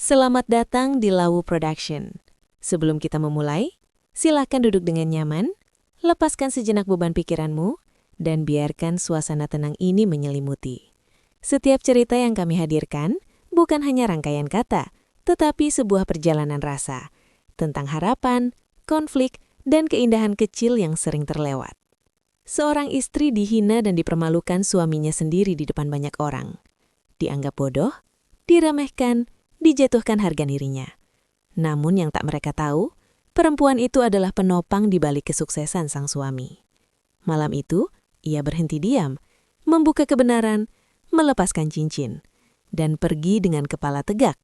Selamat datang di Lawu Production. Sebelum kita memulai, silakan duduk dengan nyaman, lepaskan sejenak beban pikiranmu, dan biarkan suasana tenang ini menyelimuti. Setiap cerita yang kami hadirkan bukan hanya rangkaian kata, tetapi sebuah perjalanan rasa tentang harapan, konflik, dan keindahan kecil yang sering terlewat. Seorang istri dihina dan dipermalukan suaminya sendiri di depan banyak orang. Dianggap bodoh, diremehkan, dijatuhkan harga dirinya. Namun yang tak mereka tahu, perempuan itu adalah penopang di balik kesuksesan sang suami. Malam itu, ia berhenti diam, membuka kebenaran, melepaskan cincin, dan pergi dengan kepala tegak.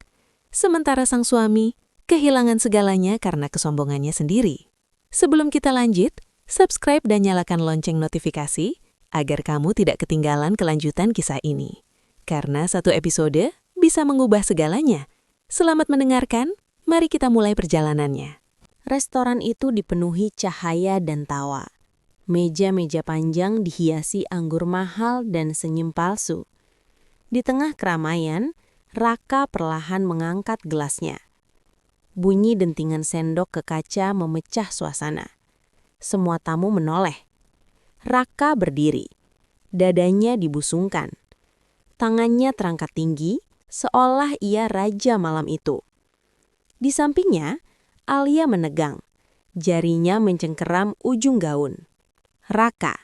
Sementara sang suami kehilangan segalanya karena kesombongannya sendiri. Sebelum kita lanjut, subscribe dan nyalakan lonceng notifikasi agar kamu tidak ketinggalan kelanjutan kisah ini. Karena satu episode bisa mengubah segalanya. Selamat mendengarkan, mari kita mulai perjalanannya. Restoran itu dipenuhi cahaya dan tawa. Meja-meja panjang dihiasi anggur mahal dan senyum palsu. Di tengah keramaian, Raka perlahan mengangkat gelasnya. Bunyi dentingan sendok ke kaca memecah suasana. Semua tamu menoleh. Raka berdiri. Dadanya dibusungkan. Tangannya terangkat tinggi, seolah ia raja malam itu. Di sampingnya, Alia menegang. Jarinya mencengkeram ujung gaun. Raka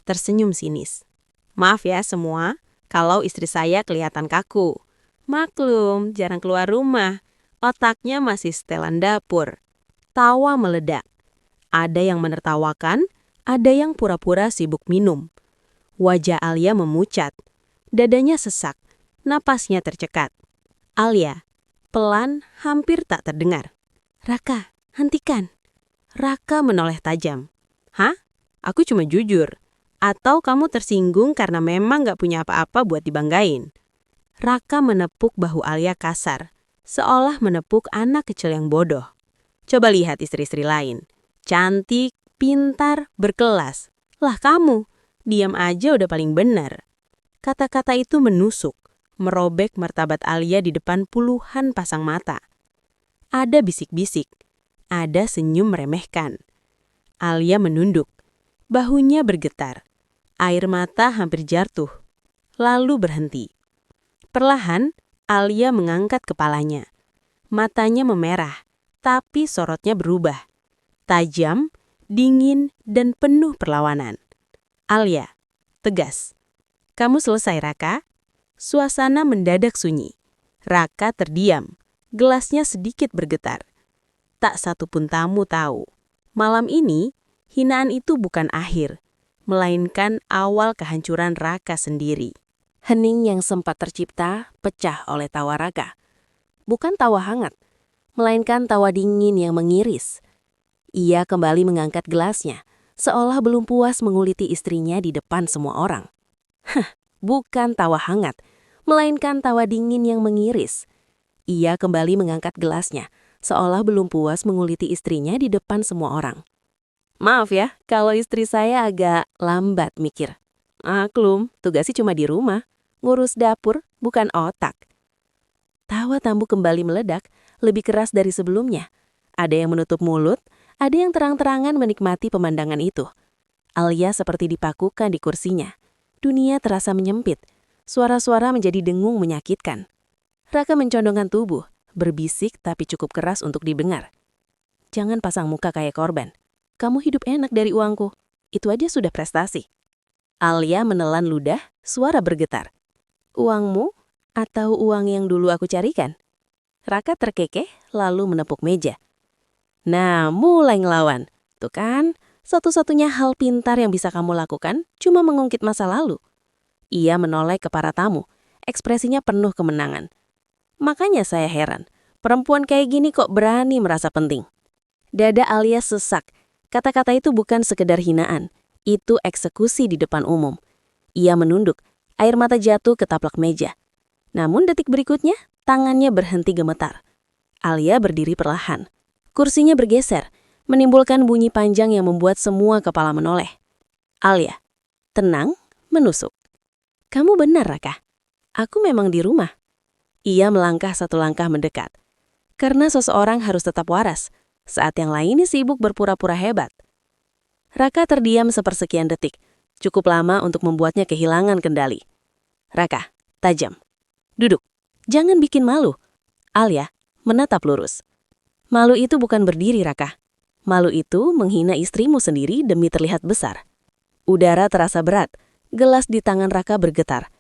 tersenyum sinis. Maaf ya semua, kalau istri saya kelihatan kaku. Maklum, jarang keluar rumah. Otaknya masih setelan dapur. Tawa meledak. Ada yang menertawakan, ada yang pura-pura sibuk minum. Wajah Alia memucat. Dadanya sesak, napasnya tercekat. Alia, pelan, hampir tak terdengar. Raka, hentikan. Raka menoleh tajam. Hah? Aku cuma jujur. Atau kamu tersinggung karena memang gak punya apa-apa buat dibanggain? Raka menepuk bahu Alia kasar, seolah menepuk anak kecil yang bodoh. Coba lihat istri-istri lain. Cantik, pintar, berkelas. Lah kamu, diam aja udah paling benar. Kata-kata itu menusuk, merobek martabat Alia di depan puluhan pasang mata. Ada bisik-bisik, ada senyum meremehkan. Alia menunduk, bahunya bergetar. Air mata hampir jatuh, lalu berhenti. Perlahan, Alia mengangkat kepalanya. Matanya memerah, tapi sorotnya berubah. Tajam, dingin, dan penuh perlawanan. Alia, tegas. Kamu selesai, Raka? Suasana mendadak sunyi. Raka terdiam, gelasnya sedikit bergetar. Tak satu pun tamu tahu. Malam ini, hinaan itu bukan akhir, melainkan awal kehancuran Raka sendiri. Hening yang sempat tercipta pecah oleh tawa Raka. Bukan tawa hangat, melainkan tawa dingin yang mengiris. Ia kembali mengangkat gelasnya, seolah belum puas menguliti istrinya di depan semua orang. Bukan tawa hangat, melainkan tawa dingin yang mengiris. Ia kembali mengangkat gelasnya, seolah belum puas menguliti istrinya di depan semua orang. Maaf ya, kalau istri saya agak lambat mikir. Maklum, tugasnya cuma di rumah, ngurus dapur, bukan otak. Tawa tamu kembali meledak, lebih keras dari sebelumnya. Ada yang menutup mulut, ada yang terang-terangan menikmati pemandangan itu. Alia seperti dipakukan di kursinya. Dunia terasa menyempit. Suara-suara menjadi dengung menyakitkan. Raka mencondongkan tubuh, berbisik tapi cukup keras untuk didengar. Jangan pasang muka kayak korban. Kamu hidup enak dari uangku. Itu aja sudah prestasi. Alia menelan ludah, suara bergetar. Uangmu atau uang yang dulu aku carikan? Raka terkekeh lalu menepuk meja. Nah, mulai ngelawan. Tuh kan, satu-satunya hal pintar yang bisa kamu lakukan cuma mengungkit masa lalu. Ia menoleh ke para tamu, ekspresinya penuh kemenangan. Makanya saya heran, perempuan kayak gini kok berani merasa penting. Dada Alia sesak, kata-kata itu bukan sekedar hinaan, itu eksekusi di depan umum. Ia menunduk, air mata jatuh ke taplak meja. Namun detik berikutnya, tangannya berhenti gemetar. Alia berdiri perlahan. Kursinya bergeser, menimbulkan bunyi panjang yang membuat semua kepala menoleh. Alia, tenang, menusuk. Kamu benar, Raka. Aku memang di rumah. Ia melangkah satu langkah mendekat. Karena seseorang harus tetap waras, saat yang lain sibuk berpura-pura hebat. Raka terdiam sepersekian detik, cukup lama untuk membuatnya kehilangan kendali. Raka, tajam. Duduk, jangan bikin malu. Alia menatap lurus. Malu itu bukan berdiri, Raka. Malu itu menghina istrimu sendiri demi terlihat besar. Udara terasa berat, gelas di tangan Raka bergetar.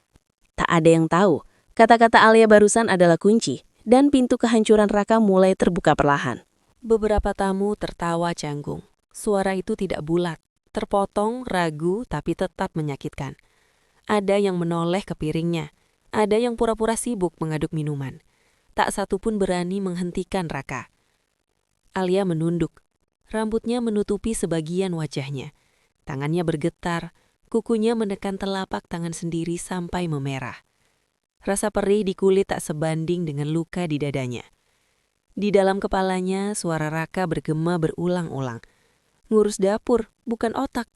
Tak ada yang tahu, kata-kata Alia barusan adalah kunci, dan pintu kehancuran Raka mulai terbuka perlahan. Beberapa tamu tertawa canggung. Suara itu tidak bulat, terpotong, ragu, tapi tetap menyakitkan. Ada yang menoleh ke piringnya, ada yang pura-pura sibuk mengaduk minuman. Tak satu pun berani menghentikan Raka. Alia menunduk, rambutnya menutupi sebagian wajahnya. Tangannya bergetar, kukunya menekan telapak tangan sendiri sampai memerah. Rasa perih di kulit tak sebanding dengan luka di dadanya. Di dalam kepalanya, suara Raka bergema berulang-ulang. Ngurus dapur, bukan otak.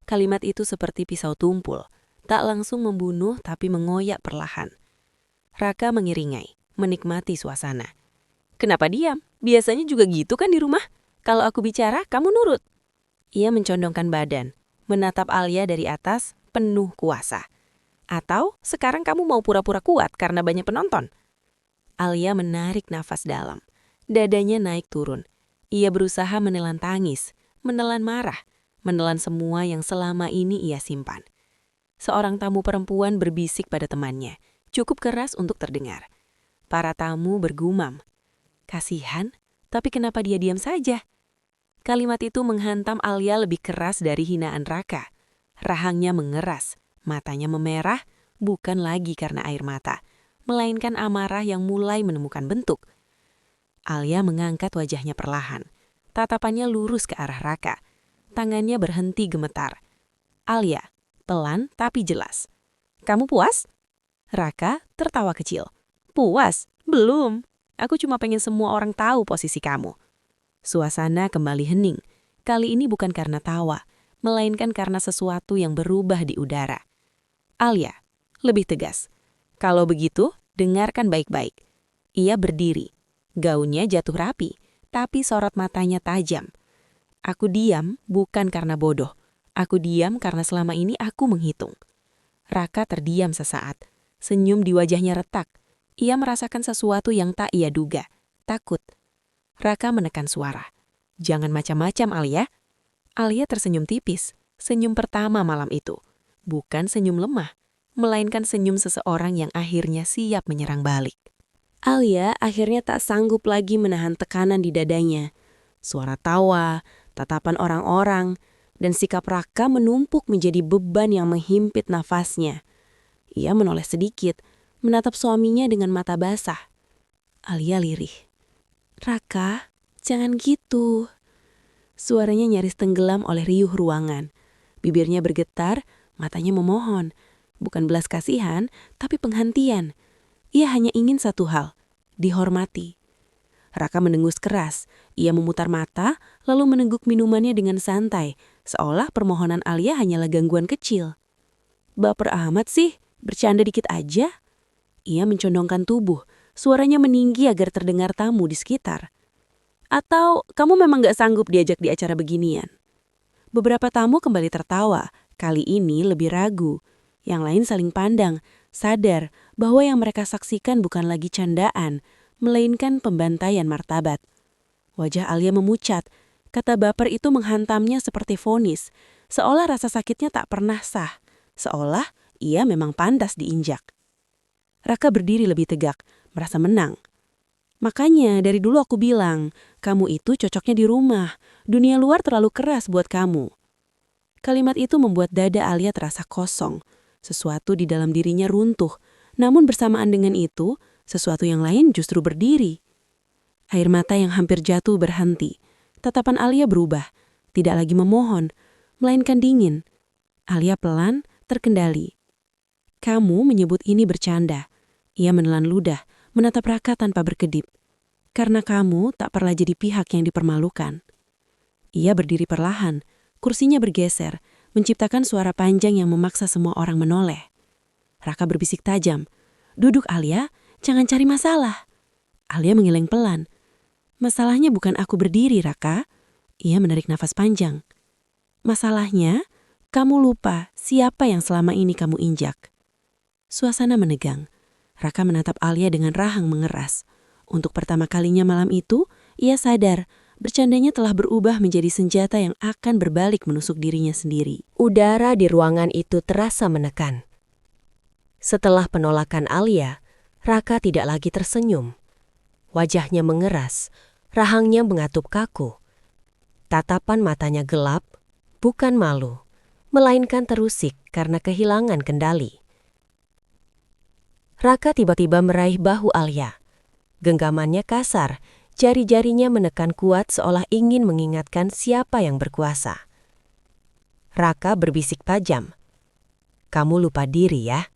Kalimat itu seperti pisau tumpul, tak langsung membunuh tapi mengoyak perlahan. Raka mengiringai, menikmati suasana. Kenapa diam? Biasanya juga gitu kan di rumah? Kalau aku bicara, kamu nurut. Ia mencondongkan badan, menatap Alia dari atas, penuh kuasa. Atau sekarang kamu mau pura-pura kuat karena banyak penonton? Alia menarik nafas dalam. Dadanya naik turun. Ia berusaha menelan tangis, menelan marah, menelan semua yang selama ini ia simpan. Seorang tamu perempuan berbisik pada temannya, cukup keras untuk terdengar. Para tamu bergumam. Kasihan, tapi kenapa dia diam saja? Kalimat itu menghantam Alia lebih keras dari hinaan Raka. Rahangnya mengeras, matanya memerah, bukan lagi karena air mata, melainkan amarah yang mulai menemukan bentuk. Alia mengangkat wajahnya perlahan. Tatapannya lurus ke arah Raka. Tangannya berhenti gemetar. Alia, pelan tapi jelas. Kamu puas? Raka tertawa kecil. Puas? Belum. Aku cuma pengen semua orang tahu posisi kamu. Suasana kembali hening. Kali ini bukan karena tawa, melainkan karena sesuatu yang berubah di udara. Alia, lebih tegas. Kalau begitu, dengarkan baik-baik. Ia berdiri. Gaunnya jatuh rapi, tapi sorot matanya tajam. Aku diam bukan karena bodoh. Aku diam karena selama ini aku menghitung. Raka terdiam sesaat. Senyum di wajahnya retak. Ia merasakan sesuatu yang tak ia duga. Takut. Raka menekan suara. Jangan macam-macam, Alia. Alia tersenyum tipis. Senyum pertama malam itu. Bukan senyum lemah, melainkan senyum seseorang yang akhirnya siap menyerang balik. Alia akhirnya tak sanggup lagi menahan tekanan di dadanya. Suara tawa, tatapan orang-orang, dan sikap Raka menumpuk menjadi beban yang menghimpit nafasnya. Ia menoleh sedikit, menatap suaminya dengan mata basah. Alia lirih. Raka, jangan gitu. Suaranya nyaris tenggelam oleh riuh ruangan. Bibirnya bergetar, matanya memohon. Bukan belas kasihan, tapi penghentian. Ia hanya ingin satu hal, dihormati. Raka mendengus keras. Ia memutar mata, lalu meneguk minumannya dengan santai, seolah permohonan Alia hanyalah gangguan kecil. Baper amat sih, bercanda dikit aja. Ia mencondongkan tubuh, suaranya meninggi agar terdengar tamu di sekitar. Atau kamu memang gak sanggup diajak di acara beginian? Beberapa tamu kembali tertawa, kali ini lebih ragu. Yang lain saling pandang, sadar bahwa yang mereka saksikan bukan lagi candaan, melainkan pembantaian martabat. Wajah Alia memucat, kata baper itu menghantamnya seperti vonis, seolah rasa sakitnya tak pernah sah, seolah ia memang pantas diinjak. Raka berdiri lebih tegak, merasa menang. Makanya dari dulu aku bilang, kamu itu cocoknya di rumah, dunia luar terlalu keras buat kamu. Kalimat itu membuat dada Alia terasa kosong, sesuatu di dalam dirinya runtuh, namun bersamaan dengan itu, sesuatu yang lain justru berdiri. Air mata yang hampir jatuh berhenti, tatapan Alia berubah, tidak lagi memohon, melainkan dingin. Alia pelan, terkendali. Kamu menyebut ini bercanda. Ia menelan ludah, menatap Raka tanpa berkedip. Karena kamu tak pernah jadi pihak yang dipermalukan. Ia berdiri perlahan, kursinya bergeser, menciptakan suara panjang yang memaksa semua orang menoleh. Raka berbisik tajam. Duduk Alia, jangan cari masalah. Alia mengeleng pelan. Masalahnya bukan aku berdiri, Raka. Ia menarik nafas panjang. Masalahnya, kamu lupa siapa yang selama ini kamu injak. Suasana menegang. Raka menatap Alia dengan rahang mengeras. Untuk pertama kalinya malam itu, ia sadar bercandanya telah berubah menjadi senjata yang akan berbalik menusuk dirinya sendiri. Udara di ruangan itu terasa menekan. Setelah penolakan Alia, Raka tidak lagi tersenyum. Wajahnya mengeras, rahangnya mengatup kaku. Tatapan matanya gelap, bukan malu, melainkan terusik karena kehilangan kendali. Raka tiba-tiba meraih bahu Alia. Genggamannya kasar, jari-jarinya menekan kuat seolah ingin mengingatkan siapa yang berkuasa. Raka berbisik tajam, "Kamu lupa diri ya?"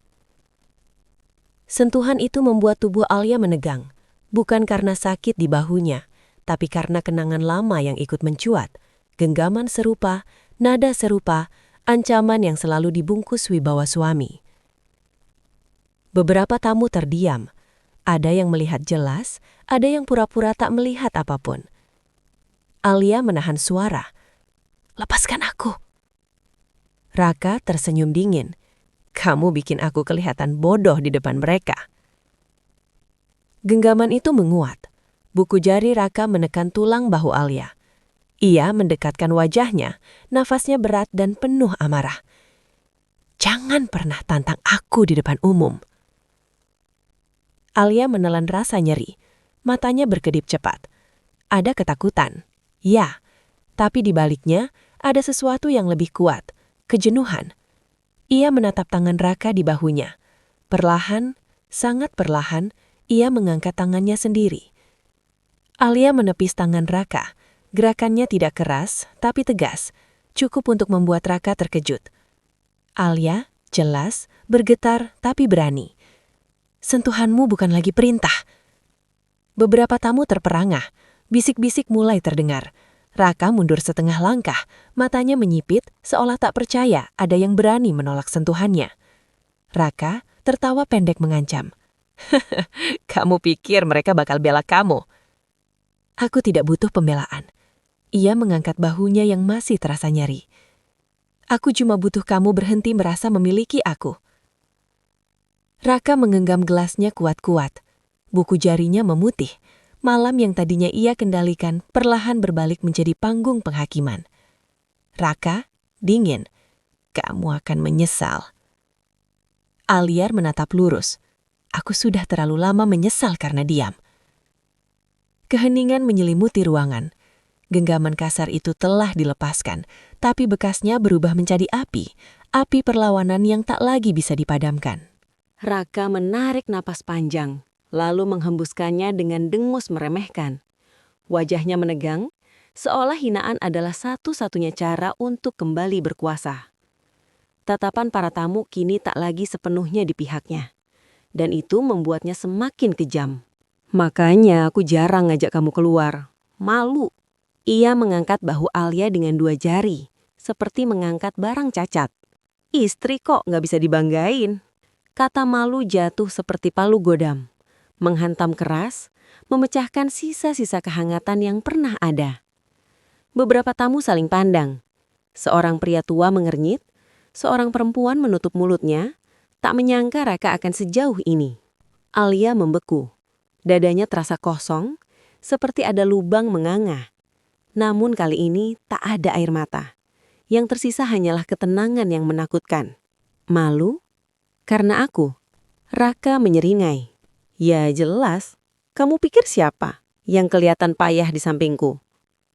Sentuhan itu membuat tubuh Alia menegang, bukan karena sakit di bahunya, tapi karena kenangan lama yang ikut mencuat, genggaman serupa, nada serupa, ancaman yang selalu dibungkus wibawa suami. Beberapa tamu terdiam. Ada yang melihat jelas, ada yang pura-pura tak melihat apapun. Alia menahan suara. "Lepaskan aku." Raka tersenyum dingin. "Kamu bikin aku kelihatan bodoh di depan mereka." Genggaman itu menguat. Buku jari Raka menekan tulang bahu Alia. Ia mendekatkan wajahnya, nafasnya berat dan penuh amarah. "Jangan pernah tantang aku di depan umum." Alia menelan rasa nyeri. Matanya berkedip cepat. Ada ketakutan. Ya, tapi di baliknya ada sesuatu yang lebih kuat. Kejenuhan. Ia menatap tangan Raka di bahunya. Perlahan, sangat perlahan, ia mengangkat tangannya sendiri. Alia menepis tangan Raka. Gerakannya tidak keras, tapi tegas. Cukup untuk membuat Raka terkejut. Alia, jelas, bergetar tapi berani. "Sentuhanmu bukan lagi perintah." Beberapa tamu terperangah. Bisik-bisik mulai terdengar. Raka mundur setengah langkah. Matanya menyipit seolah tak percaya ada yang berani menolak sentuhannya. Raka tertawa pendek mengancam. "Kamu pikir mereka bakal bela kamu?" "Aku tidak butuh pembelaan." Ia mengangkat bahunya yang masih terasa nyeri. "Aku cuma butuh kamu berhenti merasa memiliki aku." Raka menggenggam gelasnya kuat-kuat. Buku jarinya memutih. Malam yang tadinya ia kendalikan perlahan berbalik menjadi panggung penghakiman. "Raka, dingin. Kamu akan menyesal." Alia menatap lurus. "Aku sudah terlalu lama menyesal karena diam." Keheningan menyelimuti ruangan. Genggaman kasar itu telah dilepaskan, tapi bekasnya berubah menjadi api perlawanan yang tak lagi bisa dipadamkan. Raka menarik napas panjang, lalu menghembuskannya dengan dengus meremehkan. Wajahnya menegang, seolah hinaan adalah satu-satunya cara untuk kembali berkuasa. Tatapan para tamu kini tak lagi sepenuhnya di pihaknya, dan itu membuatnya semakin kejam. "Makanya aku jarang ngajak kamu keluar. Malu." Ia mengangkat bahu Alia dengan dua jari, seperti mengangkat barang cacat. "Istri kok nggak bisa dibanggain?" Kata malu jatuh seperti palu godam, menghantam keras, memecahkan sisa-sisa kehangatan yang pernah ada. Beberapa tamu saling pandang. Seorang pria tua mengernyit, seorang perempuan menutup mulutnya, tak menyangka Raka akan sejauh ini. Alia membeku. Dadanya terasa kosong, seperti ada lubang menganga. Namun kali ini tak ada air mata. Yang tersisa hanyalah ketenangan yang menakutkan. "Malu? Karena aku?" Raka menyeringai. "Ya jelas. Kamu pikir siapa yang kelihatan payah di sampingku?"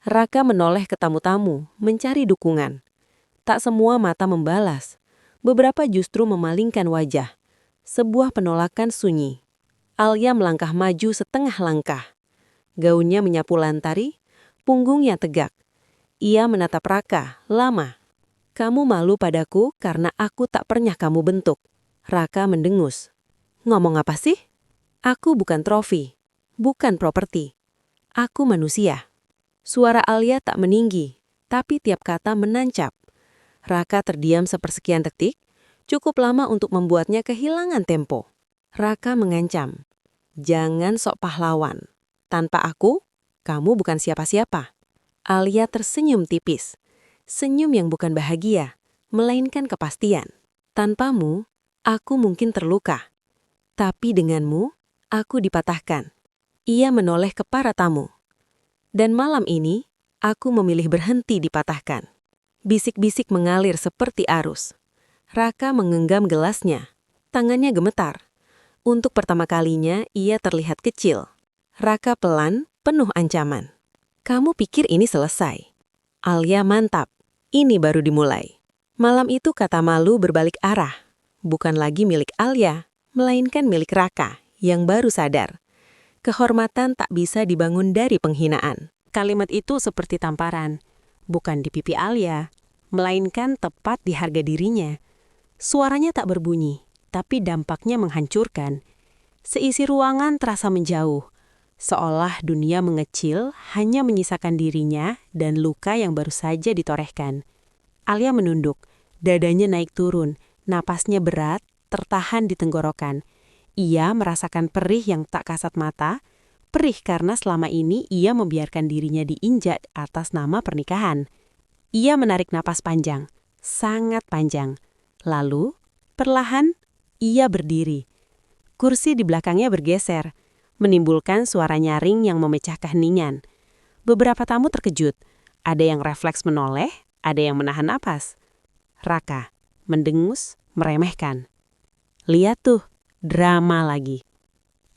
Raka menoleh ke tamu-tamu, mencari dukungan. Tak semua mata membalas. Beberapa justru memalingkan wajah. Sebuah penolakan sunyi. Alia melangkah maju setengah langkah. Gaunnya menyapu lantari, punggungnya tegak. Ia menatap Raka, lama. "Kamu malu padaku karena aku tak pernah kamu bentuk." Raka mendengus. "Ngomong apa sih? Aku bukan trofi, bukan properti. Aku manusia." Suara Alia tak meninggi, tapi tiap kata menancap. Raka terdiam sepersekian detik, cukup lama untuk membuatnya kehilangan tempo. Raka mengancam, Jangan sok pahlawan. Tanpa aku, kamu bukan siapa-siapa. Alia tersenyum tipis. Senyum yang bukan bahagia, melainkan kepastian. Tanpamu, aku mungkin terluka. Tapi denganmu, aku dipatahkan. Ia menoleh ke para tamu. Dan malam ini, aku memilih berhenti dipatahkan. Bisik-bisik mengalir seperti arus. Raka menggenggam gelasnya. Tangannya gemetar. Untuk pertama kalinya, ia terlihat kecil. Raka pelan, penuh ancaman. Kamu pikir ini selesai? Alia mantap. Ini baru dimulai. Malam itu kata malu berbalik arah. Bukan lagi milik Alia, melainkan milik Raka yang baru sadar. Kehormatan tak bisa dibangun dari penghinaan. Kalimat itu seperti tamparan. Bukan di pipi Alia, melainkan tepat di harga dirinya. Suaranya tak berbunyi, tapi dampaknya menghancurkan. Seisi ruangan terasa menjauh, seolah dunia mengecil hanya menyisakan dirinya dan luka yang baru saja ditorehkan. Alia menunduk, dadanya naik turun, napasnya berat, tertahan di tenggorokan. Ia merasakan perih yang tak kasat mata, perih karena selama ini ia membiarkan dirinya diinjak atas nama pernikahan. Ia menarik napas panjang, sangat panjang. Lalu, perlahan, ia berdiri. Kursi di belakangnya bergeser, menimbulkan suara nyaring yang memecah keheningan. Beberapa tamu terkejut. Ada yang refleks menoleh, ada yang menahan napas. Raka mendengus, meremehkan. Lihat tuh, drama lagi.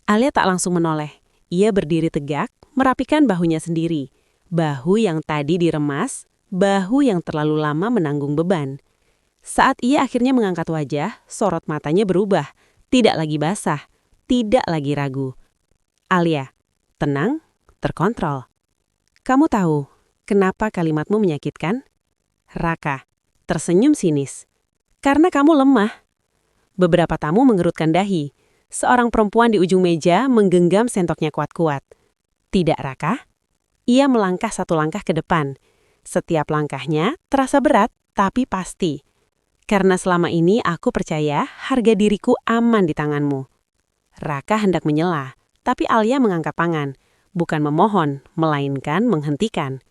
Alia tak langsung menoleh. Ia berdiri tegak, merapikan bahunya sendiri. Bahu yang tadi diremas, bahu yang terlalu lama menanggung beban. Saat ia akhirnya mengangkat wajah, sorot matanya berubah. Tidak lagi basah, tidak lagi ragu. Alia, tenang, terkontrol. Kamu tahu kenapa kalimatmu menyakitkan? Raka tersenyum sinis. Karena kamu lemah. Beberapa tamu mengerutkan dahi. Seorang perempuan di ujung meja menggenggam sendoknya kuat-kuat. Tidak, Raka. Ia melangkah satu langkah ke depan. Setiap langkahnya terasa berat, tapi pasti. Karena selama ini aku percaya harga diriku aman di tanganmu. Raka hendak menyela, tapi Alia mengangkat tangan. Bukan memohon, melainkan menghentikan.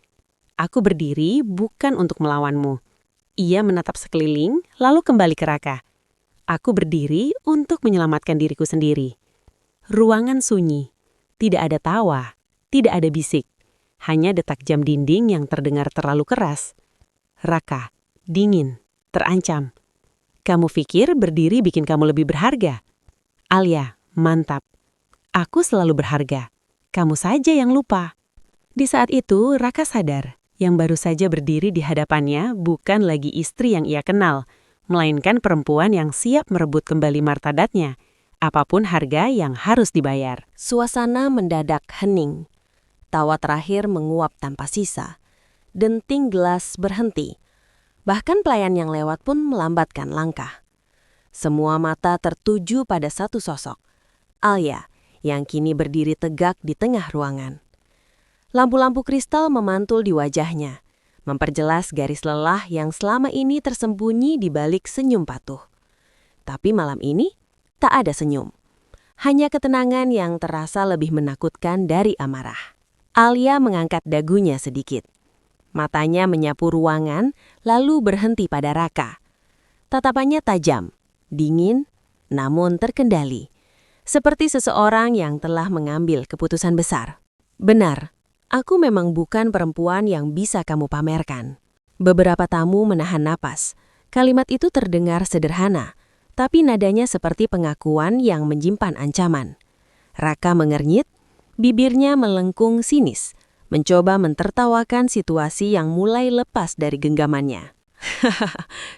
Aku berdiri bukan untuk melawanmu. Ia menatap sekeliling, lalu kembali ke Raka. Aku berdiri untuk menyelamatkan diriku sendiri. Ruangan sunyi. Tidak ada tawa, tidak ada bisik. Hanya detak jam dinding yang terdengar terlalu keras. Raka, dingin. Terancam. Kamu pikir berdiri bikin kamu lebih berharga? Alia, mantap. Aku selalu berharga. Kamu saja yang lupa. Di saat itu, Raka sadar. Yang baru saja berdiri di hadapannya bukan lagi istri yang ia kenal, melainkan perempuan yang siap merebut kembali martabatnya. Apapun harga yang harus dibayar. Suasana mendadak hening. Tawa terakhir menguap tanpa sisa. Denting gelas berhenti. Bahkan pelayan yang lewat pun melambatkan langkah. Semua mata tertuju pada satu sosok, Alia, yang kini berdiri tegak di tengah ruangan. Lampu-lampu kristal memantul di wajahnya, memperjelas garis lelah yang selama ini tersembunyi di balik senyum patuh. Tapi malam ini, tak ada senyum. Hanya ketenangan yang terasa lebih menakutkan dari amarah. Alia mengangkat dagunya sedikit. Matanya menyapu ruangan, lalu berhenti pada Raka. Tatapannya tajam, dingin, namun terkendali. Seperti seseorang yang telah mengambil keputusan besar. Benar, aku memang bukan perempuan yang bisa kamu pamerkan. Beberapa tamu menahan napas. Kalimat itu terdengar sederhana, tapi nadanya seperti pengakuan yang menyimpan ancaman. Raka mengernyit, bibirnya melengkung sinis. Mencoba mentertawakan situasi yang mulai lepas dari genggamannya.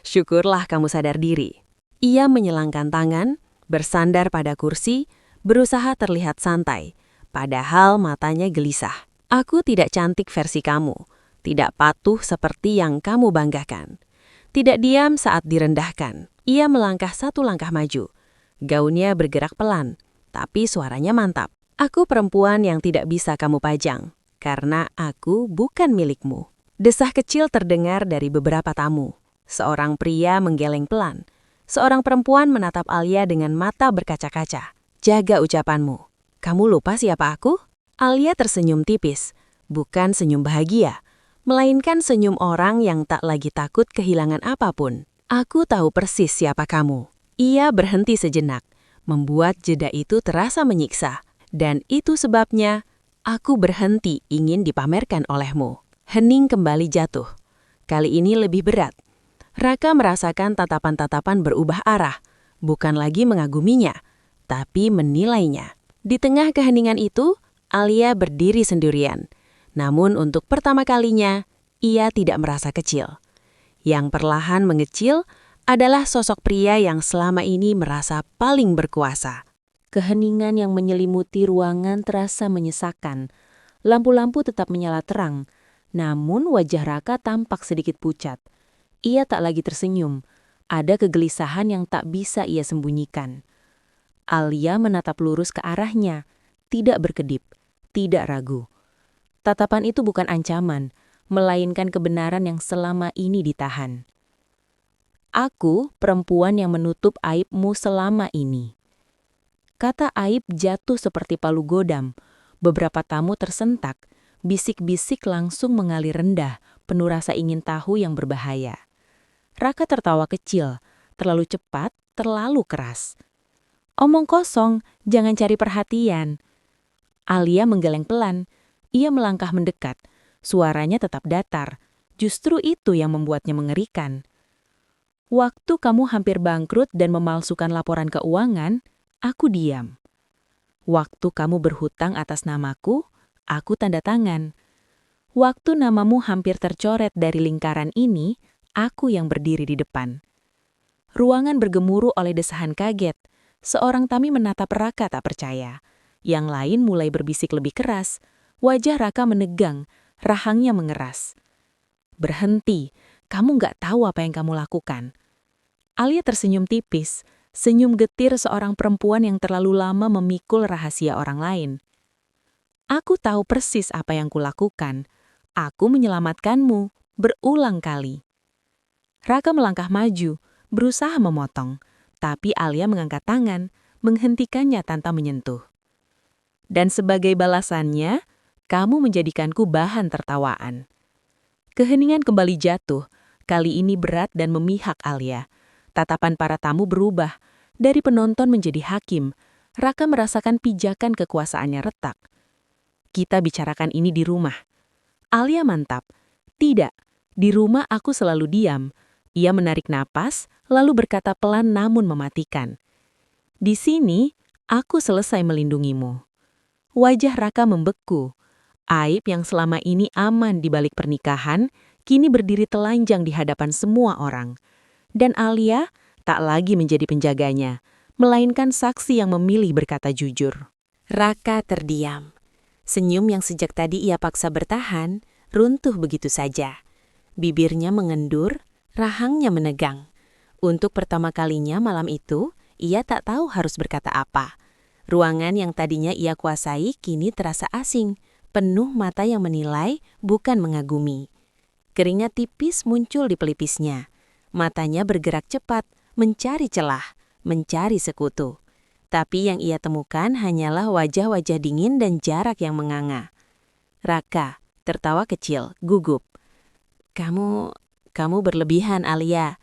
Syukurlah kamu sadar diri. Ia menyelangkan tangan, bersandar pada kursi, berusaha terlihat santai, padahal matanya gelisah. Aku tidak cantik versi kamu, tidak patuh seperti yang kamu banggakan. Tidak diam saat direndahkan. Ia melangkah satu langkah maju. Gaunnya bergerak pelan, tapi suaranya mantap. Aku perempuan yang tidak bisa kamu pajang. Karena aku bukan milikmu. Desah kecil terdengar dari beberapa tamu. Seorang pria menggeleng pelan. Seorang perempuan menatap Alia dengan mata berkaca-kaca. Jaga ucapanmu. Kamu lupa siapa aku? Alia tersenyum tipis, bukan senyum bahagia, melainkan senyum orang yang tak lagi takut kehilangan apapun. Aku tahu persis siapa kamu. Ia berhenti sejenak, membuat jeda itu terasa menyiksa. Dan itu sebabnya aku berhenti ingin dipamerkan olehmu. Hening kembali jatuh. Kali ini lebih berat. Raka merasakan tatapan-tatapan berubah arah, bukan lagi mengaguminya, tapi menilainya. Di tengah keheningan itu, Alia berdiri sendirian. Namun untuk pertama kalinya, ia tidak merasa kecil. Yang perlahan mengecil adalah sosok pria yang selama ini merasa paling berkuasa. Keheningan yang menyelimuti ruangan terasa menyesakan. Lampu-lampu tetap menyala terang, namun wajah Raka tampak sedikit pucat. Ia tak lagi tersenyum. Ada kegelisahan yang tak bisa ia sembunyikan. Alia menatap lurus ke arahnya, tidak berkedip, tidak ragu. Tatapan itu bukan ancaman, melainkan kebenaran yang selama ini ditahan. Aku, perempuan yang menutup aibmu selama ini. Kata aib jatuh seperti palu godam. Beberapa tamu tersentak, bisik-bisik langsung mengalir rendah, penuh rasa ingin tahu yang berbahaya. Raka tertawa kecil, terlalu cepat, terlalu keras. Omong kosong, jangan cari perhatian. Alia menggeleng pelan, ia melangkah mendekat. Suaranya tetap datar, justru itu yang membuatnya mengerikan. Waktu kamu hampir bangkrut dan memalsukan laporan keuangan, aku diam. Waktu kamu berhutang atas namaku, aku tanda tangan. Waktu namamu hampir tercoret dari lingkaran ini, aku yang berdiri di depan. Ruangan bergemuruh oleh desahan kaget. Seorang Tami menatap Raka tak percaya. Yang lain mulai berbisik lebih keras. Wajah Raka menegang, rahangnya mengeras. Berhenti, kamu nggak tahu apa yang kamu lakukan. Alia tersenyum tipis, senyum getir seorang perempuan yang terlalu lama memikul rahasia orang lain. Aku tahu persis apa yang kulakukan. Aku menyelamatkanmu, berulang kali. Raka melangkah maju, berusaha memotong, tapi Alia mengangkat tangan, menghentikannya tanpa menyentuh. Dan sebagai balasannya, kamu menjadikanku bahan tertawaan. Keheningan kembali jatuh, kali ini berat dan memihak Alia. Tatapan para tamu berubah, dari penonton menjadi hakim. Raka merasakan pijakan kekuasaannya retak. Kita bicarakan ini di rumah. Alia mantap. Tidak, di rumah aku selalu diam. Ia menarik napas, lalu berkata pelan namun mematikan. Di sini, aku selesai melindungimu. Wajah Raka membeku. Aib yang selama ini aman di balik pernikahan, kini berdiri telanjang di hadapan semua orang. Dan Alia tak lagi menjadi penjaganya, melainkan saksi yang memilih berkata jujur. Raka terdiam. Senyum yang sejak tadi ia paksa bertahan, runtuh begitu saja. Bibirnya mengendur, rahangnya menegang. Untuk pertama kalinya malam itu, ia tak tahu harus berkata apa. Ruangan yang tadinya ia kuasai kini terasa asing, penuh mata yang menilai, bukan mengagumi. Keringat tipis muncul di pelipisnya. Matanya bergerak cepat, mencari celah, mencari sekutu. Tapi yang ia temukan hanyalah wajah-wajah dingin dan jarak yang menganga. Raka tertawa kecil, gugup. Kamu berlebihan, Alia.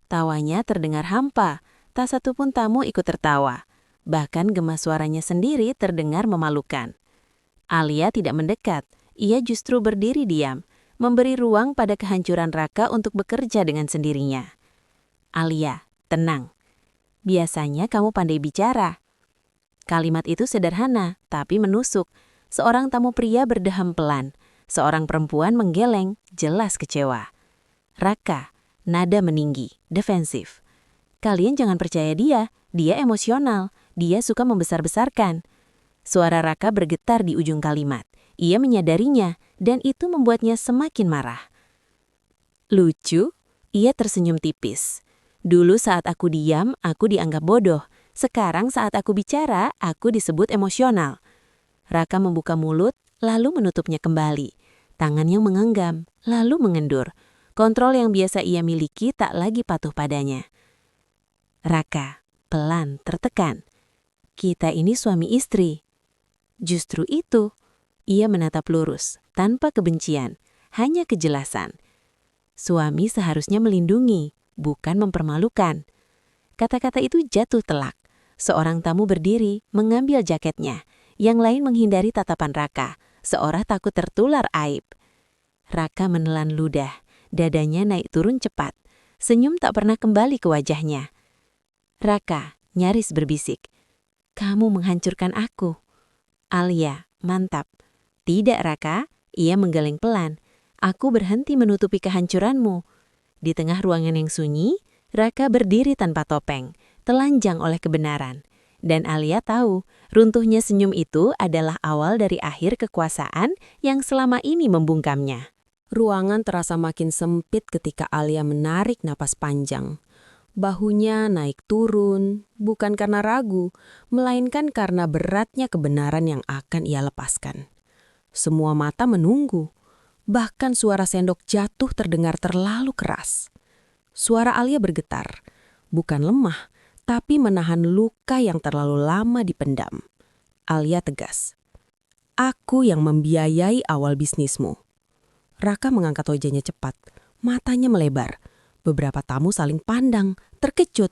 Tawanya terdengar hampa, tak satupun tamu ikut tertawa. Bahkan gema suaranya sendiri terdengar memalukan. Alia tidak mendekat, ia justru berdiri diam, memberi ruang pada kehancuran Raka untuk bekerja dengan sendirinya. Alia, tenang. Biasanya kamu pandai bicara. Kalimat itu sederhana, tapi menusuk. Seorang tamu pria berdeham pelan, seorang perempuan menggeleng, jelas kecewa. Raka, nada meninggi, defensif. Kalian jangan percaya dia emosional, dia suka membesar-besarkan. Suara Raka bergetar di ujung kalimat. Ia menyadarinya, dan itu membuatnya semakin marah. Lucu, ia tersenyum tipis. Dulu saat aku diam, aku dianggap bodoh. Sekarang saat aku bicara, aku disebut emosional. Raka membuka mulut, lalu menutupnya kembali. Tangannya mengenggam, lalu mengendur. Kontrol yang biasa ia miliki tak lagi patuh padanya. Raka, pelan, tertekan. Kita ini suami istri. Justru itu, ia menatap lurus, tanpa kebencian, hanya kejelasan. Suami seharusnya melindungi, bukan mempermalukan. Kata-kata itu jatuh telak. Seorang tamu berdiri, mengambil jaketnya. Yang lain menghindari tatapan Raka, seolah takut tertular aib. Raka menelan ludah, dadanya naik turun cepat. Senyum tak pernah kembali ke wajahnya. Raka nyaris berbisik, "Kamu menghancurkan aku." Alia, "Mantap." "Tidak, Raka." Ia menggeleng pelan. "Aku berhenti menutupi kehancuranmu." Di tengah ruangan yang sunyi, Raka berdiri tanpa topeng, telanjang oleh kebenaran. Dan Alia tahu, runtuhnya senyum itu adalah awal dari akhir kekuasaan yang selama ini membungkamnya. Ruangan terasa makin sempit ketika Alia menarik napas panjang. Bahunya naik turun, bukan karena ragu, melainkan karena beratnya kebenaran yang akan ia lepaskan. Semua mata menunggu, bahkan suara sendok jatuh terdengar terlalu keras. Suara Alia bergetar, bukan lemah, tapi menahan luka yang terlalu lama dipendam. Alia tegas, "Aku yang membiayai awal bisnismu." Raka mengangkat wajahnya cepat, matanya melebar. Beberapa tamu saling pandang, terkejut.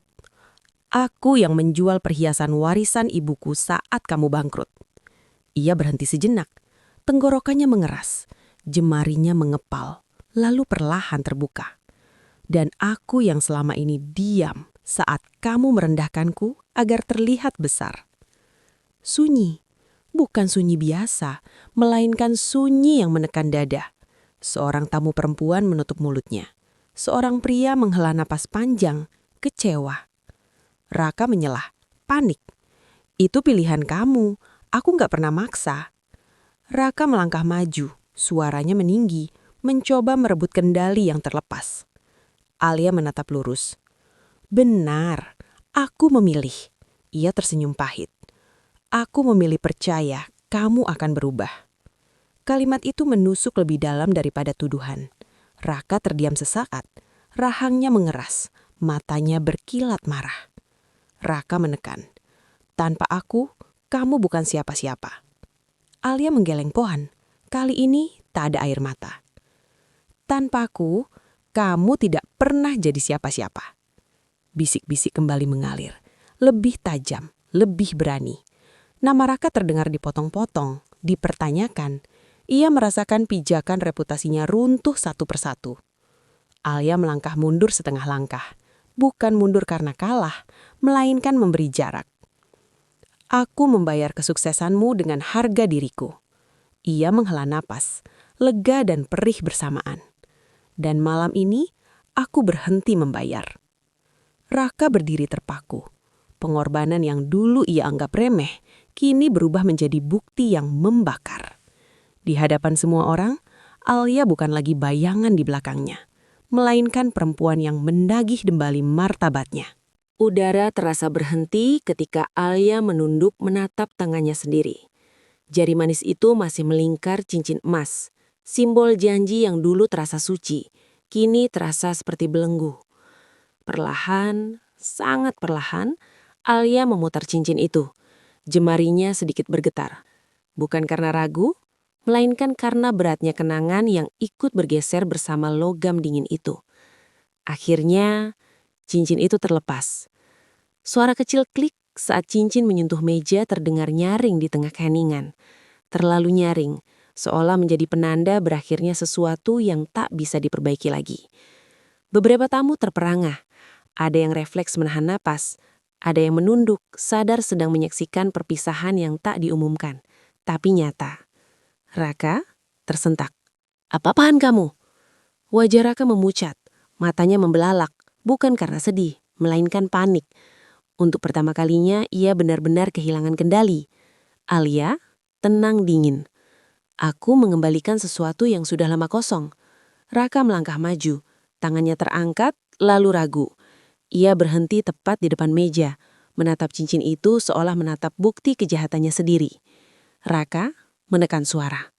"Aku yang menjual perhiasan warisan ibuku saat kamu bangkrut." Ia berhenti sejenak, tenggorokannya mengeras, jemarinya mengepal, lalu perlahan terbuka. "Dan aku yang selama ini diam saat kamu merendahkanku agar terlihat besar." Sunyi, bukan sunyi biasa, melainkan sunyi yang menekan dada. Seorang tamu perempuan menutup mulutnya. Seorang pria menghela napas panjang, kecewa. Raka menyelah, panik. "Itu pilihan kamu, aku nggak pernah maksa." Raka melangkah maju, suaranya meninggi, mencoba merebut kendali yang terlepas. Alia menatap lurus. "Benar, aku memilih." Ia tersenyum pahit. "Aku memilih percaya kamu akan berubah." Kalimat itu menusuk lebih dalam daripada tuduhan. Raka terdiam sesaat, rahangnya mengeras, matanya berkilat marah. Raka menekan, "Tanpa aku, kamu bukan siapa-siapa." Alia menggeleng pohon. Kali ini tak ada air mata. "Tanpaku, kamu tidak pernah jadi siapa-siapa." Bisik-bisik kembali mengalir, lebih tajam, lebih berani. Nama Raka terdengar dipotong-potong, dipertanyakan. Ia merasakan pijakan reputasinya runtuh satu persatu. Alia melangkah mundur setengah langkah. Bukan mundur karena kalah, melainkan memberi jarak. "Aku membayar kesuksesanmu dengan harga diriku." Ia menghela napas, lega dan perih bersamaan. "Dan malam ini, aku berhenti membayar." Raka berdiri terpaku. Pengorbanan yang dulu ia anggap remeh, kini berubah menjadi bukti yang membakar. Di hadapan semua orang, Alia bukan lagi bayangan di belakangnya, melainkan perempuan yang mendagih kembali martabatnya. Udara terasa berhenti ketika Alia menunduk menatap tangannya sendiri. Jari manis itu masih melingkar cincin emas, simbol janji yang dulu terasa suci, kini terasa seperti belenggu. Perlahan, sangat perlahan, Alia memutar cincin itu. Jemarinya sedikit bergetar. Bukan karena ragu, melainkan karena beratnya kenangan yang ikut bergeser bersama logam dingin itu. Akhirnya, cincin itu terlepas. Suara kecil klik saat cincin menyentuh meja terdengar nyaring di tengah keheningan. Terlalu nyaring, seolah menjadi penanda berakhirnya sesuatu yang tak bisa diperbaiki lagi. Beberapa tamu terperangah. Ada yang refleks menahan napas. Ada yang menunduk, sadar sedang menyaksikan perpisahan yang tak diumumkan, tapi nyata. Raka tersentak. "Apa-apaan kamu?" Wajah Raka memucat, matanya membelalak, bukan karena sedih, melainkan panik. Untuk pertama kalinya, ia benar-benar kehilangan kendali. "Alia, tenang dingin. Aku mengembalikan sesuatu yang sudah lama kosong." Raka melangkah maju, tangannya terangkat, lalu ragu. Ia berhenti tepat di depan meja, menatap cincin itu seolah menatap bukti kejahatannya sendiri. Raka menekan suara.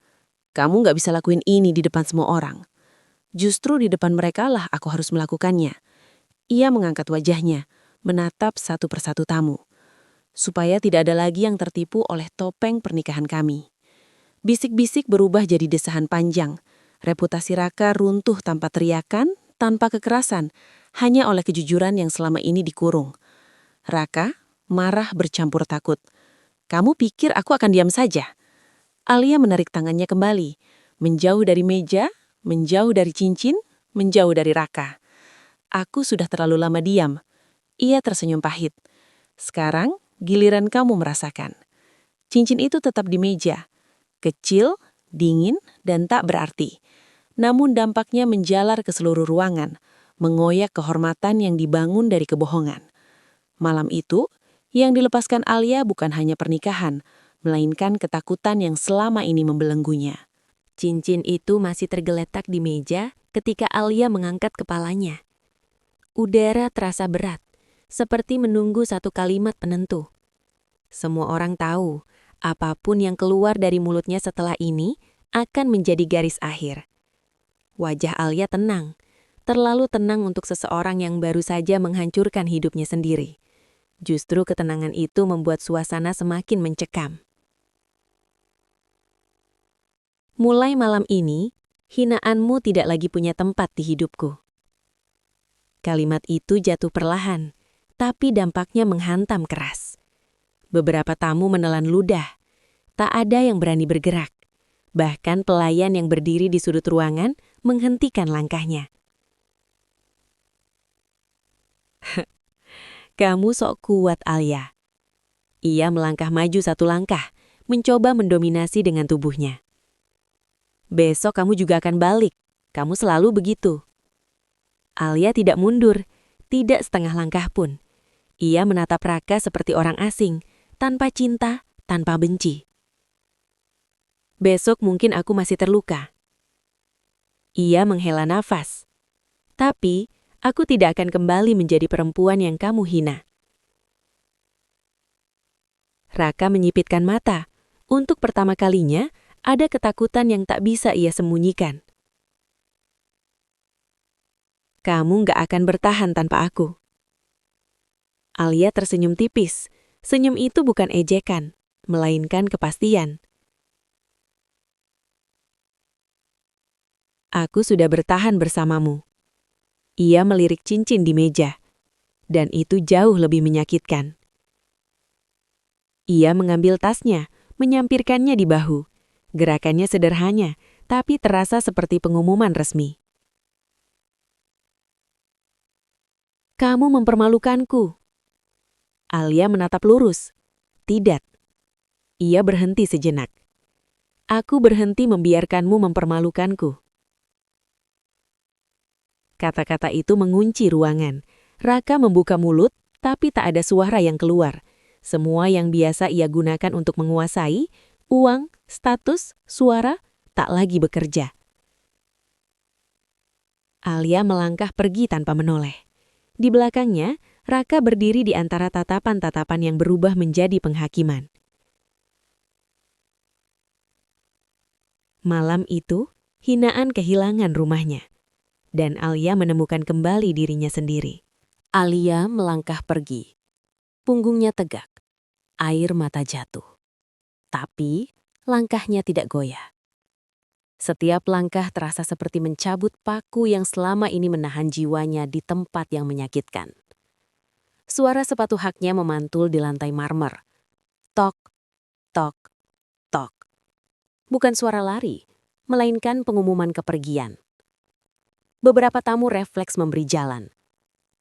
"Kamu gak bisa lakuin ini di depan semua orang. Justru di depan mereka lah aku harus melakukannya." Ia mengangkat wajahnya, menatap satu persatu tamu. supaya tidak ada lagi yang tertipu oleh topeng pernikahan kami. Bisik-bisik berubah jadi desahan panjang. Reputasi Raka runtuh tanpa teriakan, tanpa kekerasan, hanya oleh kejujuran yang selama ini dikurung. Raka marah bercampur takut. "Kamu pikir aku akan diam saja?" Alia menarik tangannya kembali, menjauh dari meja, menjauh dari cincin, menjauh dari Raka. "Aku sudah terlalu lama diam." Ia tersenyum pahit. "Sekarang giliran kamu merasakan." Cincin itu tetap di meja. Kecil, dingin, dan tak berarti. Namun dampaknya menjalar ke seluruh ruangan, mengoyak kehormatan yang dibangun dari kebohongan. Malam itu, yang dilepaskan Alia bukan hanya pernikahan, melainkan ketakutan yang selama ini membelenggunya. Cincin itu masih tergeletak di meja ketika Alia mengangkat kepalanya. Udara terasa berat, seperti menunggu satu kalimat penentu. Semua orang tahu, apapun yang keluar dari mulutnya setelah ini akan menjadi garis akhir. Wajah Alia tenang, terlalu tenang untuk seseorang yang baru saja menghancurkan hidupnya sendiri. Justru ketenangan itu membuat suasana semakin mencekam. Mulai malam ini, hinaanmu tidak lagi punya tempat di hidupku. Kalimat itu jatuh perlahan, tapi dampaknya menghantam keras. Beberapa tamu menelan ludah. Tak ada yang berani bergerak. Bahkan pelayan yang berdiri di sudut ruangan menghentikan langkahnya. "Kamu sok kuat, Alia." Ia melangkah maju satu langkah, mencoba mendominasi dengan tubuhnya. "Besok kamu juga akan balik. Kamu selalu begitu." Alia tidak mundur, tidak setengah langkah pun. Ia menatap Raka seperti orang asing, tanpa cinta, tanpa benci. "Besok mungkin aku masih terluka." Ia menghela nafas. "Tapi, aku tidak akan kembali menjadi perempuan yang kamu hina." Raka menyipitkan mata. Untuk pertama kalinya, ada ketakutan yang tak bisa ia sembunyikan. "Kamu gak akan bertahan tanpa aku." Alia tersenyum tipis. Senyum itu bukan ejekan, melainkan kepastian. "Aku sudah bertahan bersamamu." Ia melirik cincin di meja, dan itu jauh lebih menyakitkan. Ia mengambil tasnya, menyampirkannya di bahu. Gerakannya sederhana, tapi terasa seperti pengumuman resmi. "Kamu mempermalukanku." Alia menatap lurus. "Tidak." Ia berhenti sejenak. "Aku berhenti membiarkanmu mempermalukanku." Kata-kata itu mengunci ruangan. Raka membuka mulut, tapi tak ada suara yang keluar. Semua yang biasa ia gunakan untuk menguasai, uang, status, suara, tak lagi bekerja. Alia melangkah pergi tanpa menoleh. Di belakangnya, Raka berdiri di antara tatapan-tatapan yang berubah menjadi penghakiman. Malam itu, hinaan kehilangan rumahnya. Dan Alia menemukan kembali dirinya sendiri. Alia melangkah pergi. Punggungnya tegak. Air mata jatuh. Tapi, langkahnya tidak goyah. Setiap langkah terasa seperti mencabut paku yang selama ini menahan jiwanya di tempat yang menyakitkan. Suara sepatu haknya memantul di lantai marmer. Tok, tok, tok. Bukan suara lari, melainkan pengumuman kepergian. Beberapa tamu refleks memberi jalan.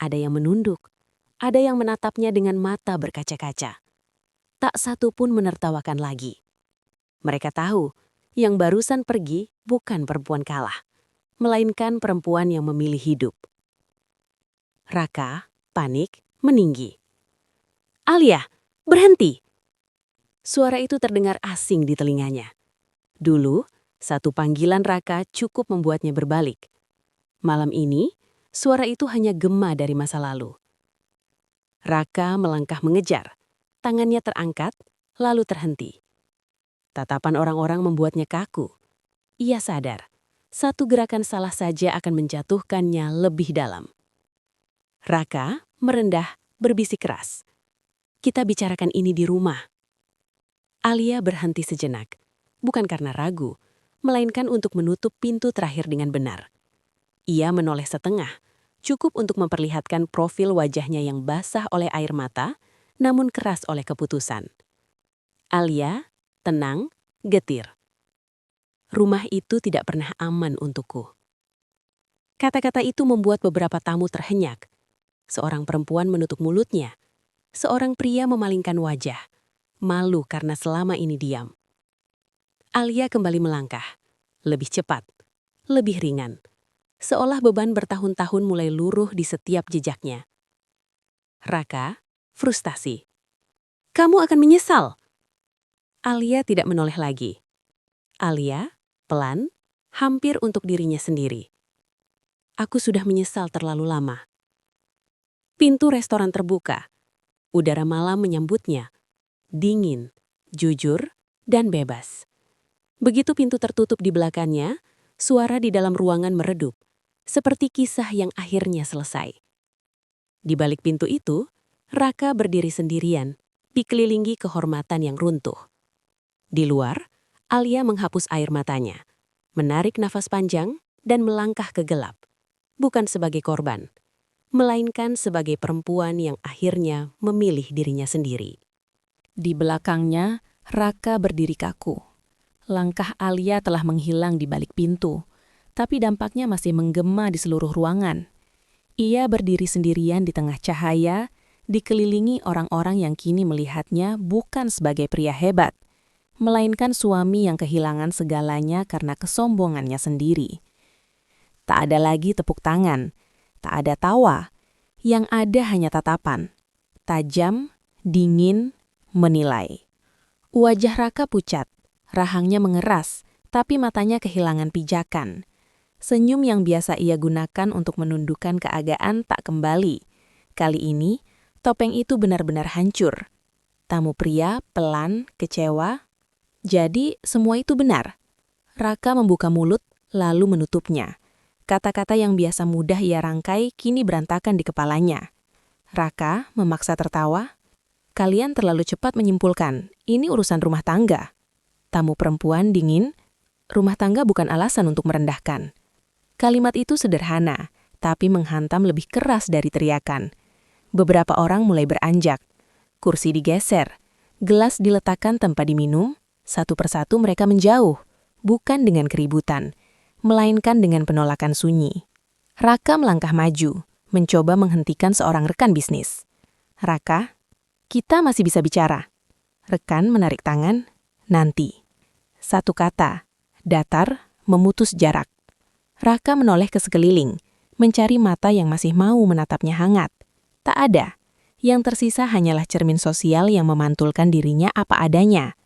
Ada yang menunduk, ada yang menatapnya dengan mata berkaca-kaca. Tak satu pun menertawakan lagi. Mereka tahu, yang barusan pergi bukan perempuan kalah, melainkan perempuan yang memilih hidup. Raka, panik, meninggi. "Alia, berhenti!" Suara itu terdengar asing di telinganya. Dulu, satu panggilan Raka cukup membuatnya berbalik. Malam ini, suara itu hanya gema dari masa lalu. Raka melangkah mengejar. Tangannya terangkat, lalu terhenti. Tatapan orang-orang membuatnya kaku. Ia sadar, satu gerakan salah saja akan menjatuhkannya lebih dalam. Raka merendah, berbisik keras. Kita bicarakan ini di rumah. Alia berhenti sejenak, bukan karena ragu, melainkan untuk menutup pintu terakhir dengan benar. Ia menoleh setengah, cukup untuk memperlihatkan profil wajahnya yang basah oleh air mata, namun keras oleh keputusan. Alia, tenang, getir. Rumah itu tidak pernah aman untukku. Kata-kata itu membuat beberapa tamu terhenyak. Seorang perempuan menutup mulutnya. Seorang pria memalingkan wajah, malu karena selama ini diam. Alia kembali melangkah, lebih cepat, lebih ringan. Seolah beban bertahun-tahun mulai luruh di setiap jejaknya. Raka, frustasi. Kamu akan menyesal. Alia tidak menoleh lagi. Alia, pelan, hampir untuk dirinya sendiri. Aku sudah menyesal terlalu lama. Pintu restoran terbuka. Udara malam menyambutnya. Dingin, jujur, dan bebas. Begitu pintu tertutup di belakangnya, suara di dalam ruangan meredup, seperti kisah yang akhirnya selesai. Di balik pintu itu, Raka berdiri sendirian, dikelilingi kehormatan yang runtuh. Di luar, Alia menghapus air matanya, menarik nafas panjang, dan melangkah ke gelap. Bukan sebagai korban, melainkan sebagai perempuan yang akhirnya memilih dirinya sendiri. Di belakangnya, Raka berdiri kaku. Langkah Alia telah menghilang di balik pintu, tapi dampaknya masih menggema di seluruh ruangan. Ia berdiri sendirian di tengah cahaya, dikelilingi orang-orang yang kini melihatnya bukan sebagai pria hebat, melainkan suami yang kehilangan segalanya karena kesombongannya sendiri. Tak ada lagi tepuk tangan, tak ada tawa, yang ada hanya tatapan, tajam, dingin, menilai. Wajah Raka pucat, rahangnya mengeras, tapi matanya kehilangan pijakan. Senyum yang biasa ia gunakan untuk menundukkan keagaan tak kembali. Kali ini, topeng itu benar-benar hancur. Tamu pria, pelan, kecewa. Jadi, semua itu benar. Raka membuka mulut, lalu menutupnya. Kata-kata yang biasa mudah ia rangkai kini berantakan di kepalanya. Raka memaksa tertawa. Kalian terlalu cepat menyimpulkan, ini urusan rumah tangga. Tamu perempuan dingin, rumah tangga bukan alasan untuk merendahkan. Kalimat itu sederhana, tapi menghantam lebih keras dari teriakan. Beberapa orang mulai beranjak. Kursi digeser, gelas diletakkan tanpa diminum, satu persatu mereka menjauh, bukan dengan keributan, melainkan dengan penolakan sunyi. Raka melangkah maju, mencoba menghentikan seorang rekan bisnis. Raka, kita masih bisa bicara. Rekan menarik tangan, nanti. Satu kata, datar, memutus jarak. Raka menoleh ke sekeliling, mencari mata yang masih mau menatapnya hangat. Tak ada. Yang tersisa hanyalah cermin sosial yang memantulkan dirinya apa adanya.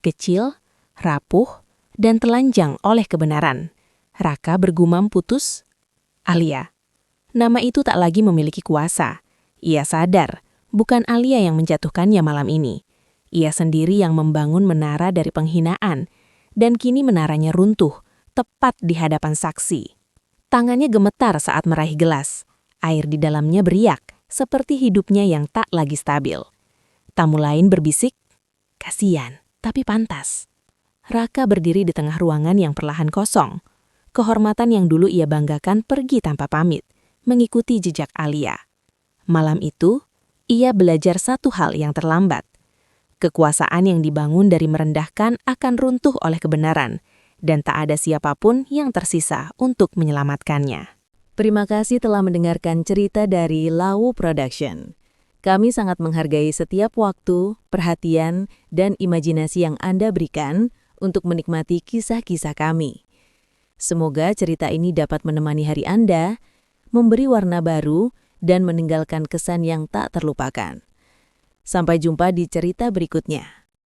Kecil, rapuh, dan telanjang oleh kebenaran. Raka bergumam putus, Alia. Nama itu tak lagi memiliki kuasa. Ia sadar, bukan Alia yang menjatuhkannya malam ini. Ia sendiri yang membangun menara dari penghinaan, dan kini menaranya runtuh, tepat di hadapan saksi. Tangannya gemetar saat meraih gelas. Air di dalamnya beriak, seperti hidupnya yang tak lagi stabil. Tamu lain berbisik, kasihan, tapi pantas. Raka berdiri di tengah ruangan yang perlahan kosong. Kehormatan yang dulu ia banggakan pergi tanpa pamit, mengikuti jejak Alia. Malam itu, ia belajar satu hal yang terlambat. Kekuasaan yang dibangun dari merendahkan akan runtuh oleh kebenaran, dan tak ada siapapun yang tersisa untuk menyelamatkannya. Terima kasih telah mendengarkan cerita dari Lawu Production. Kami sangat menghargai setiap waktu, perhatian, dan imajinasi yang Anda berikan untuk menikmati kisah-kisah kami. Semoga cerita ini dapat menemani hari Anda, memberi warna baru, dan meninggalkan kesan yang tak terlupakan. Sampai jumpa di cerita berikutnya.